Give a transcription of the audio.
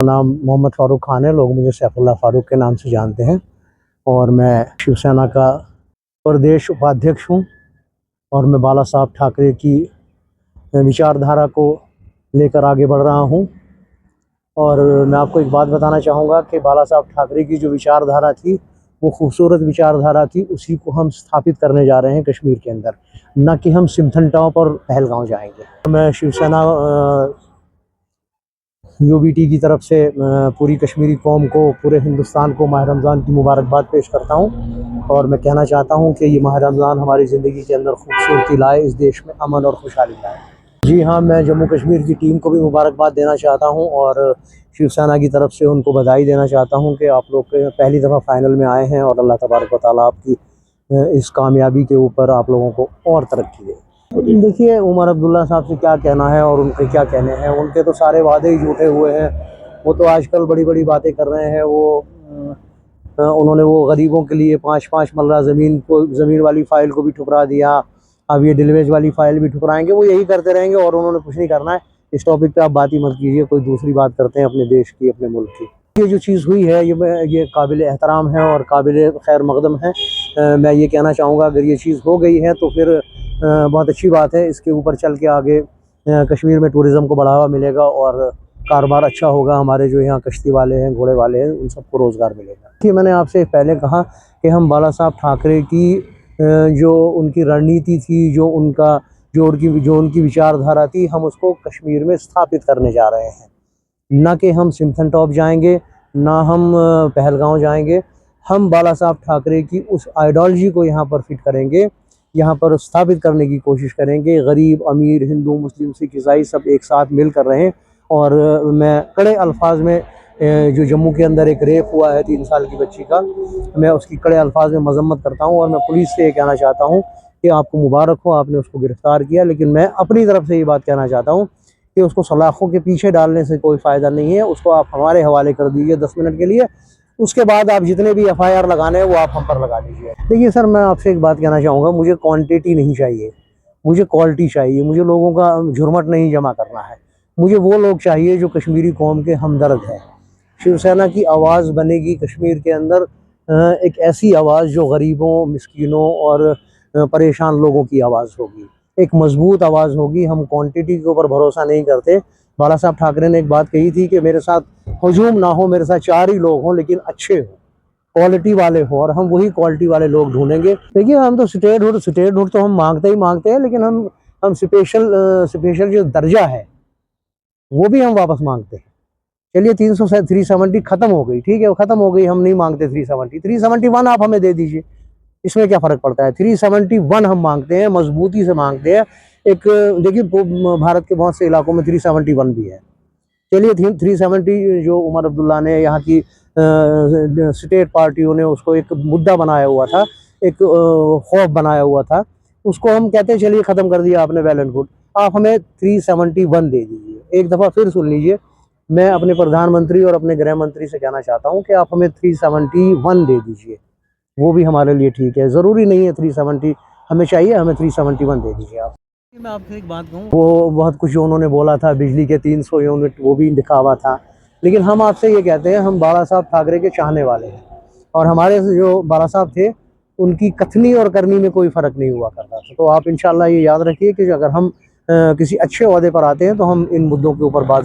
नाम मोहम्मद फ़ारूक खान है। लोग मुझे सैफुल्लाह फ़ारूक के नाम से जानते हैं और मैं शिवसेना का प्रदेश उपाध्यक्ष हूँ और मैं बाला साहब ठाकरे की विचारधारा को लेकर आगे बढ़ रहा हूँ। और मैं आपको एक बात बताना चाहूँगा कि बाला साहब ठाकरे की जो विचारधारा थी वो खूबसूरत विचारधारा थी, उसी को हम स्थापित करने जा रहे हैं कश्मीर के अंदर, न कि हम सिमथन टॉप और पहलगाँव जाएंगे। मैं शिवसेना यूबीटी की तरफ से पूरी कश्मीरी कौम को, पूरे हिंदुस्तान को माह रमज़ान की मुबारकबाद पेश करता हूँ और मैं कहना चाहता हूँ कि ये माह रमज़ान हमारी ज़िंदगी के अंदर खूबसूरती लाए, इस देश में अमन और खुशहाली लाए। जी हाँ, मैं जम्मू कश्मीर की टीम को भी मुबारकबाद देना चाहता हूँ और शिवसेना की तरफ से उनको बधाई देना चाहता हूँ कि आप लोग पहली दफ़ा फाइनल में आए हैं और अल्लाह तबारक व तआला आपकी इस कामयाबी के ऊपर आप लोगों को और तरक्की दे। देखिए, उमर अब्दुल्ला साहब से क्या कहना है और उनके क्या कहने हैं, उनके तो सारे वादे ही झूठे हुए हैं। वो तो आजकल बड़ी-बड़ी बातें कर रहे हैं। उन्होंने वो गरीबों के लिए 5-5 मरला ज़मीन वाली फ़ाइल को भी ठुकरा दिया। अब ये डिलवेज वाली फ़ाइल भी ठुकराएँगे, वो यही करते रहेंगे और उन्होंने कुछ नहीं करना है। इस टॉपिक पे आप बात ही मत कीजिए, कोई दूसरी बात करते हैं अपने देश की, अपने मुल्क की। ये जो चीज़ हुई है ये काबिल एहतराम है और काबिल खैर मकदम है। मैं ये कहना चाहूँगा, अगर ये चीज़ हो गई है तो फिर बहुत अच्छी बात है। इसके ऊपर चल के आगे कश्मीर में टूरिज़्म को बढ़ावा मिलेगा और कारोबार अच्छा होगा। हमारे जो यहाँ कश्ती वाले हैं, घोड़े वाले हैं, उन सबको रोज़गार मिलेगा। कि मैंने आपसे पहले कहा कि हम बाला साहब ठाकरे की जो उनकी रणनीति थी, जो उनकी विचारधारा थी, हम उसको कश्मीर में स्थापित करने जा रहे हैं। ना कि हम सिमथन टॉप जाएंगे, ना हम पहलगाँव जाएंगे। हम बाला साहब ठाकरे की उस आइडियोलॉजी को यहाँ पर फिट करेंगे, यहाँ पर स्थापित करने की कोशिश करेंगे। गरीब, अमीर, हिंदू, मुस्लिम, सिख, ईसाई सब एक साथ मिलकर रहें। और मैं कड़े अल्फाज में जो जम्मू के अंदर एक रेप हुआ है 3 साल की बच्ची का, मैं उसकी कड़े अल्फाज में मजम्मत करता हूँ और मैं पुलिस से ये कहना चाहता हूँ कि आपको मुबारक हो, आपने उसको गिरफ़्तार किया। लेकिन मैं अपनी तरफ से ये बात कहना चाहता हूँ कि उसको सलाखों के पीछे डालने से कोई फ़ायदा नहीं है। उसको आप हमारे हवाले कर दीजिए 10 मिनट के लिए। उसके बाद आप जितने भी एफआईआर लगाने हैं वो आप हम पर लगा लीजिए। देखिए सर, मैं आपसे एक बात कहना चाहूँगा, मुझे क्वांटिटी नहीं चाहिए, मुझे क्वालिटी चाहिए। मुझे लोगों का झुरमट नहीं जमा करना है। मुझे वो लोग चाहिए जो कश्मीरी कौम के हमदर्द हैं। शिवसेना की आवाज़ बनेगी कश्मीर के अंदर, एक ऐसी आवाज़ जो गरीबों, मिस्कीनों और परेशान लोगों की आवाज़ होगी, एक मजबूत आवाज़ होगी। हम क्वांटिटी के ऊपर भरोसा नहीं करते। बाला साहब ठाकरे ने एक बात कही थी कि मेरे साथ हजूम ना हो, मेरे साथ 4 ही लोग हों लेकिन अच्छे हों, क्वालिटी वाले हों, और हम वही क्वालिटी वाले लोग ढूंढेंगे। देखिए, हम तो स्टेटहुड तो हम मांगते ही मांगते हैं, लेकिन हम स्पेशल जो दर्जा है वो भी हम वापस मांगते हैं। चलिए 370 ख़त्म हो गई, ठीक है, वो ख़त्म हो गई, हम नहीं मांगते 371 आप हमें दे दीजिए, इसमें क्या फ़र्क पड़ता है। 371 हम मांगते हैं, मजबूती से मांगते हैं। एक देखिए, भारत के बहुत से इलाकों में 371 भी है। चलिए 370 जो उमर अब्दुल्ला ने, यहाँ की स्टेट पार्टियों ने उसको एक मुद्दा बनाया हुआ था, एक खौफ बनाया हुआ था, उसको हम कहते हैं चलिए ख़त्म कर दिया आपने, वेल एंड गुड। आप हमें 371 दे दीजिए। एक दफ़ा फिर सुन लीजिए, मैं अपने प्रधानमंत्री और अपने गृह मंत्री से कहना चाहता हूँ कि आप हमें 371 दे दीजिए, वो भी हमारे लिए ठीक है। ज़रूरी नहीं है 370 हमें चाहिए, हमें 371 दे दीजिए आप। मैं आपसे एक बात कहूँ, वो बहुत कुछ जो उन्होंने बोला था, बिजली के 300 यूनिट, वो भी दिखावा था। लेकिन हम आपसे ये कहते हैं, हम बाला साहब ठाकरे के चाहने वाले हैं और हमारे जो बाला साहब थे, उनकी कथनी और करनी में कोई फ़र्क नहीं हुआ करता था। तो आप इंशाल्लाह ये याद रखिए कि अगर हम किसी अच्छे ओहदे पर आते हैं तो हम इन मुद्दों के ऊपर बात